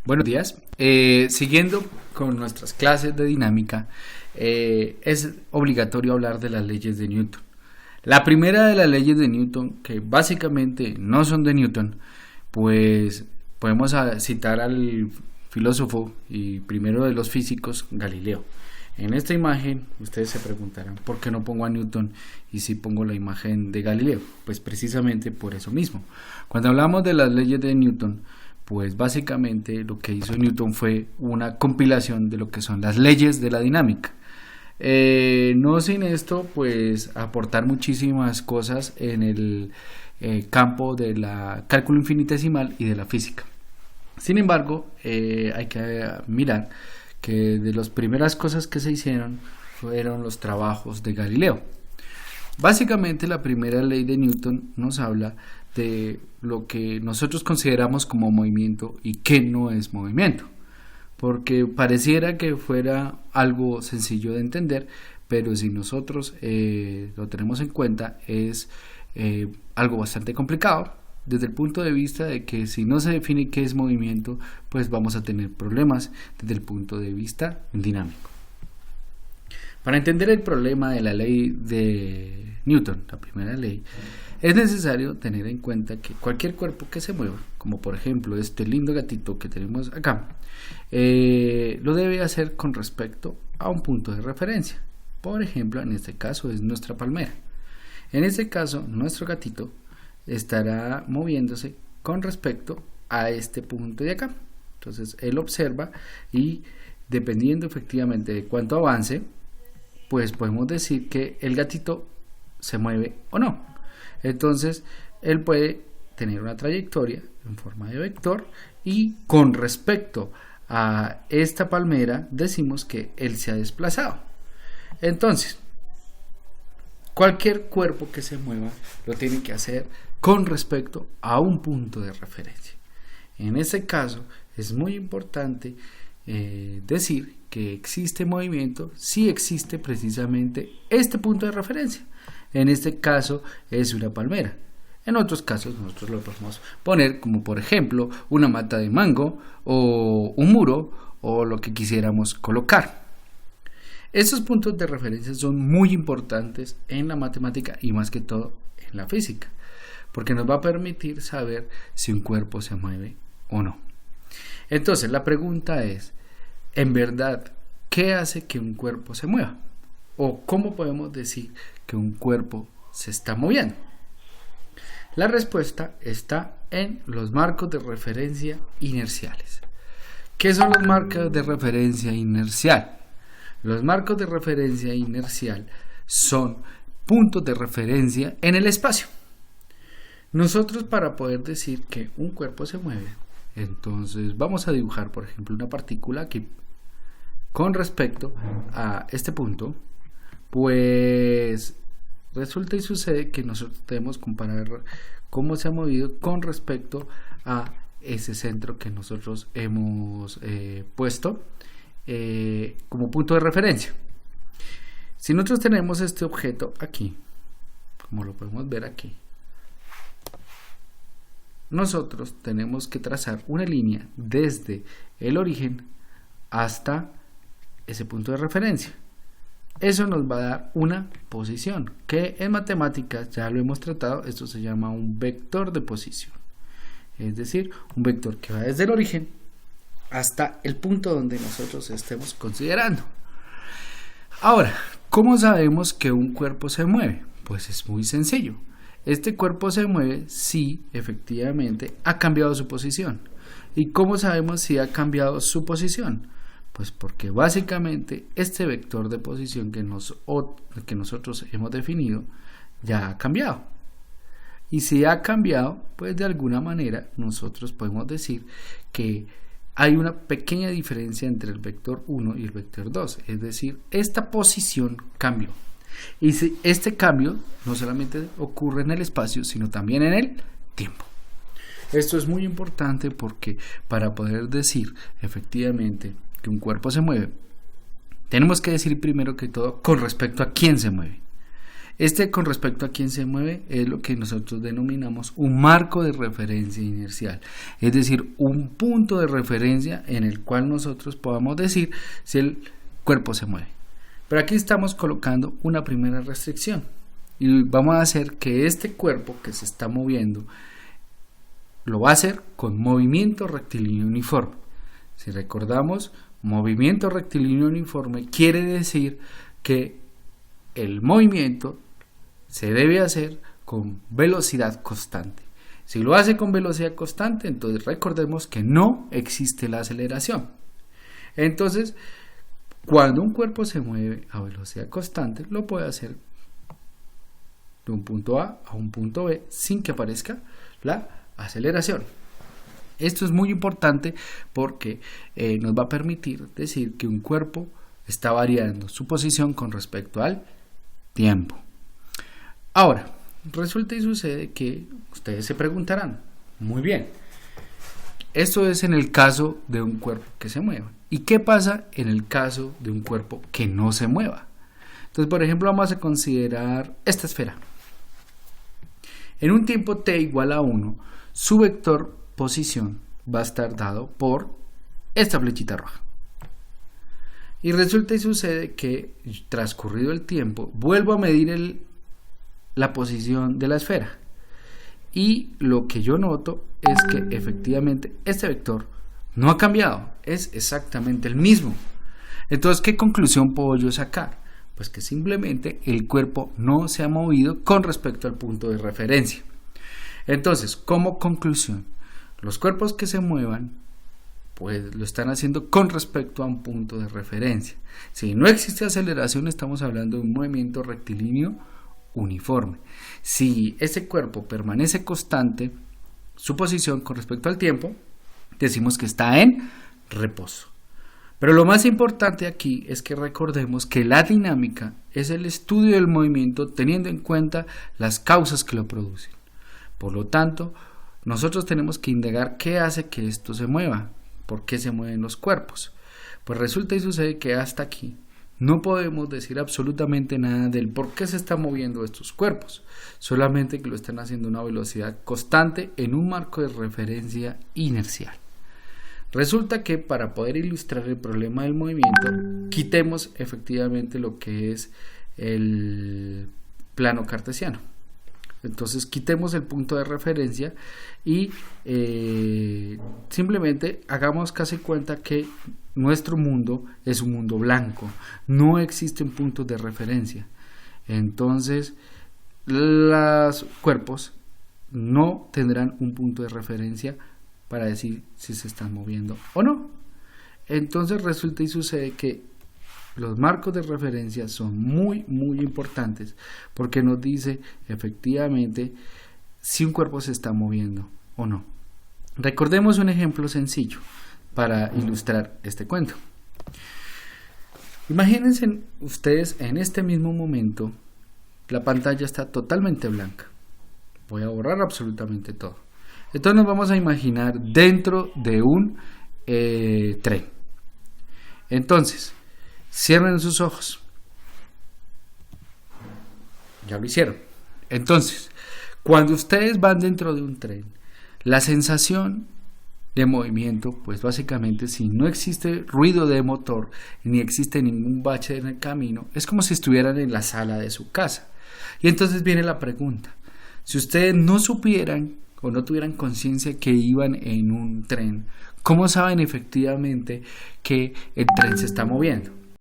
Buenos días. Siguiendo con nuestras clases de dinámica, es obligatorio hablar de las leyes de Newton. La primera de las leyes de Newton, que básicamente no son de Newton, pues podemos citar al filósofo y primero de los físicos, Galileo. En esta imagen ustedes se preguntarán ¿por qué no pongo a Newton y si pongo la imagen de Galileo? Pues precisamente por eso mismo. Cuando hablamos de las leyes de Newton, pues básicamente lo que hizo Newton fue una compilación de lo que son las leyes de la dinámica. No sin esto, pues aportar muchísimas cosas en el campo de la cálculo infinitesimal y de la física. Sin embargo, hay que mirar que de las primeras cosas que se hicieron fueron los trabajos de Galileo. Básicamente la primera ley de Newton nos habla de lo que nosotros consideramos como movimiento y qué no es movimiento, porque pareciera que fuera algo sencillo de entender, pero si nosotros lo tenemos en cuenta es algo bastante complicado desde el punto de vista de que si no se define qué es movimiento, pues vamos a tener problemas desde el punto de vista dinámico. Para entender el problema de la ley de Newton, la primera ley, es necesario tener en cuenta que cualquier cuerpo que se mueva, como por ejemplo este lindo gatito que tenemos acá, lo debe hacer con respecto a un punto de referencia. Por ejemplo, en este caso es nuestra palmera. En este caso, nuestro gatito estará moviéndose con respecto a este punto de acá. Entonces él observa y dependiendo efectivamente de cuánto avance, pues podemos decir que el gatito se mueve o no. Entonces él puede tener una trayectoria en forma de vector y con respecto a esta palmera decimos que él se ha desplazado. Entonces cualquier cuerpo que se mueva lo tiene que hacer con respecto a un punto de referencia. En este caso es muy importante decir que existe movimiento si existe precisamente este punto de referencia. En este caso es una palmera. En otros casos nosotros lo podemos poner como por ejemplo una mata de mango o un muro o lo que quisiéramos colocar. Estos puntos de referencia son muy importantes en la matemática y más que todo en la física, porque nos va a permitir saber si un cuerpo se mueve o no. Entonces la pregunta es, ¿en verdad qué hace que un cuerpo se mueva? ¿O cómo podemos decir que un cuerpo se está moviendo? La respuesta está en los marcos de referencia inerciales. ¿Qué son los marcos de referencia inercial? Los marcos de referencia inercial son puntos de referencia en el espacio. Nosotros para poder decir que un cuerpo se mueve, entonces vamos a dibujar por ejemplo una partícula aquí con respecto a este punto, pues resulta y sucede que nosotros debemos comparar cómo se ha movido con respecto a ese centro que nosotros hemos puesto como punto de referencia. Si nosotros tenemos este objeto aquí, como lo podemos ver aquí, nosotros tenemos que trazar una línea desde el origen hasta ese punto de referencia. Eso nos va a dar una posición, que en matemáticas ya lo hemos tratado, esto se llama un vector de posición. Es decir, un vector que va desde el origen hasta el punto donde nosotros estemos considerando. Ahora, ¿cómo sabemos que un cuerpo se mueve? Pues es muy sencillo. Este cuerpo se mueve si efectivamente ha cambiado su posición. ¿Y cómo sabemos si ha cambiado su posición? Pues porque básicamente este vector de posición que nosotros hemos definido ya ha cambiado. Y si ha cambiado, pues de alguna manera nosotros podemos decir que hay una pequeña diferencia entre el vector 1 y el vector 2, es decir, esta posición cambió. Y si este cambio no solamente ocurre en el espacio, sino también en el tiempo. Esto es muy importante porque para poder decir efectivamente que un cuerpo se mueve, tenemos que decir primero que todo con respecto a quién se mueve. Con respecto a quién se mueve es lo que nosotros denominamos un marco de referencia inercial, es decir, un punto de referencia en el cual nosotros podamos decir si el cuerpo se mueve. Pero aquí estamos colocando una primera restricción y vamos a hacer que este cuerpo que se está moviendo lo va a hacer con movimiento rectilíneo uniforme. Si recordamos, movimiento rectilíneo uniforme quiere decir que el movimiento se debe hacer con velocidad constante. Si lo hace con velocidad constante, entonces recordemos que no existe la aceleración. Entonces, cuando un cuerpo se mueve a velocidad constante, lo puede hacer de un punto A a un punto B sin que aparezca la aceleración. Esto es muy importante porque nos va a permitir decir que un cuerpo está variando su posición con respecto al tiempo. Ahora, resulta y sucede que ustedes se preguntarán, muy bien, esto es en el caso de un cuerpo que se mueva. ¿Y qué pasa en el caso de un cuerpo que no se mueva? Entonces, por ejemplo, vamos a considerar esta esfera. En un tiempo t igual a 1, su vector posición va a estar dado por esta flechita roja. Y resulta y sucede que, transcurrido el tiempo, vuelvo a medir la posición de la esfera. Y lo que yo noto es que efectivamente este vector no ha cambiado, es exactamente el mismo. Entonces, ¿qué conclusión puedo yo sacar? Pues que simplemente el cuerpo no se ha movido con respecto al punto de referencia. Entonces, como conclusión, los cuerpos que se muevan, pues lo están haciendo con respecto a un punto de referencia. Si no existe aceleración, estamos hablando de un movimiento rectilíneo uniforme. Si ese cuerpo permanece constante, su posición con respecto al tiempo, decimos que está en reposo. Pero lo más importante aquí es que recordemos que la dinámica es el estudio del movimiento teniendo en cuenta las causas que lo producen. Por lo tanto, nosotros tenemos que indagar qué hace que esto se mueva, por qué se mueven los cuerpos. Pues resulta y sucede que hasta aquí no podemos decir absolutamente nada del por qué se están moviendo estos cuerpos, solamente que lo están haciendo a una velocidad constante en un marco de referencia inercial. Resulta que para poder ilustrar el problema del movimiento, quitemos efectivamente lo que es el plano cartesiano. Entonces quitemos el punto de referencia y simplemente hagamos casi cuenta que nuestro mundo es un mundo blanco, no existen puntos de referencia. Entonces los cuerpos no tendrán un punto de referencia para decir si se están moviendo o no. Entonces resulta y sucede que los marcos de referencia son muy importantes porque nos dice efectivamente si un cuerpo se está moviendo o no. Recordemos un ejemplo sencillo para ilustrar este cuento. Imagínense ustedes en este mismo momento la pantalla está totalmente blanca. Voy a borrar absolutamente todo. Entonces nos vamos a imaginar dentro de un tren. Entonces, cierren sus ojos. Ya lo hicieron. Entonces, cuando ustedes van dentro de un tren, la sensación de movimiento, pues básicamente si no existe ruido de motor ni existe ningún bache en el camino, es como si estuvieran en la sala de su casa. Y entonces viene la pregunta: si ustedes no supieran o no tuvieran conciencia que iban en un tren, ¿cómo saben efectivamente que el tren se está moviendo?